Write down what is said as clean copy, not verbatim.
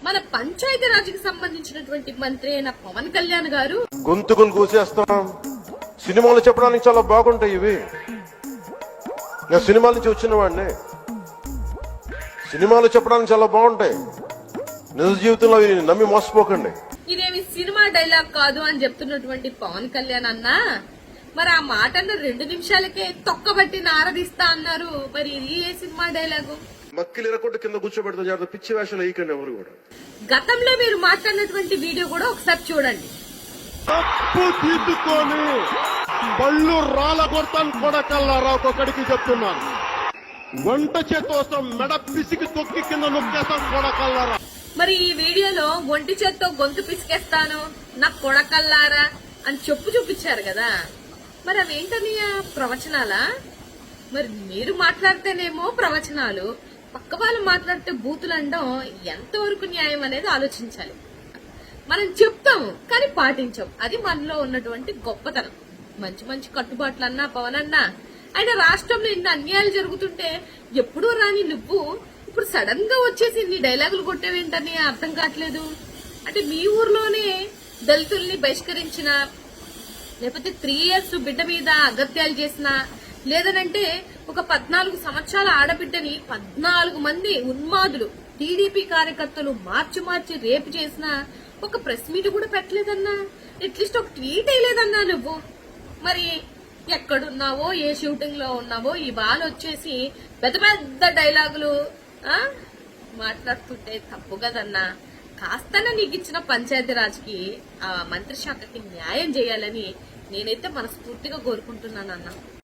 మన పంచాయతీరాజ్కి సంబంధించినటువంటి మంత్రి అయిన పవన్ కళ్యాణ్ గారు గొంతుకులు కూసేస్తాం, సినిమాలు చెప్పడానికి చాలా బాగుంటాయి ఇవి. నేను సినిమాల నుంచి వచ్చిన వాడిని, సినిమాలు చెప్పడానికి చాలా బాగుంటాయి. నిజ జీవితంలో అవి నమ్మి మోసపోకండి. ఇదేమి సినిమా డైలాగ్ కాదు అని చెప్తున్నటువంటి పవన్ కళ్యాణ్ అన్నా, మరి ఆ మాట అన్న 2 నిమిషాలకే తొక్కబట్టి నారదీస్తా అన్నారు. మరి ఇది ఏ సినిమా డైలాగు? మక్కిలు ఎరకొట్టు కింద కూర్చోబెడతా జాగ్రత్త, పిచ్చి వేషాలు వేయకండి ఎవరు కూడా. గతంలో మీరు మాట్లాడినటువంటి వీడియో కూడా ఒకసారి చూడండి. తప్పు తీసుకొని పళ్ళు రాళ్ళ కొడతాను కొడకల్లారా, ఒక్కొక్కడికి చెప్తున్నాను. వంట చేతోసం మెడ పిసికి తొక్కి కింద నొక్కేస్తాం కొడకల్లారా. మరి ఈ వీడియోలో ఒంటి చేత్తో గొంతు పిసికేస్తాను నా కొడకల్లారా అని చెప్పు చూపించారు కదా, మరి అవేంటనియా ప్రవచనాలా? మరి మీరు మాట్లాడితేనేమో ప్రవచనాలు, పక్క వాళ్ళు మాట్లాడితే బూతులు అనడం ఎంతవరకు న్యాయం అనేది ఆలోచించాలి. మనం చెప్తాము కానీ పాటించాం, అది మనలో ఉన్నటువంటి గొప్పతనం. మంచి మంచి కట్టుబాట్లు అన్నా పవన్ అన్నా, ఆయన రాష్ట్రంలో ఇన్ని అన్యాయాలు జరుగుతుంటే ఎప్పుడూ రాని నువ్వు ఇప్పుడు సడన్ గా వచ్చేసి ఇన్ని డైలాగులు కొట్టేవేంటని అర్థం కావట్లేదు. అంటే మీ ఊర్లోనే దళితుల్ని బహిష్కరించిన, లేకపోతే 3 years బిడ్డ మీద అగత్యాలు చేసిన, లేదనంటే ఒక 14 సంవత్సరాల ఆడబిడ్డని 14 మంది ఉన్మాదులు టీడీపీ కార్యకర్తలు మార్చి రేపు చేసిన ఒక ప్రెస్ మీట్ కూడా పెట్టలేదన్నా, అట్లీస్ట్ ఒక ట్వీట్ వేయలేదన్నా నువ్వు. మరి ఎక్కడున్నావో, ఏ షూటింగ్ లో ఉన్నావో, ఇవాళ వచ్చేసి పెద్ద పెద్ద డైలాగులు మాట్లాడుతుంటే తప్పు కదన్నా. కాస్తన నీకు ఇచ్చిన పంచాయతీరాజ్కి, ఆ మంత్రి శాఖకి న్యాయం చేయాలని నేనైతే మనస్ఫూర్తిగా కోరుకుంటున్నానన్నా.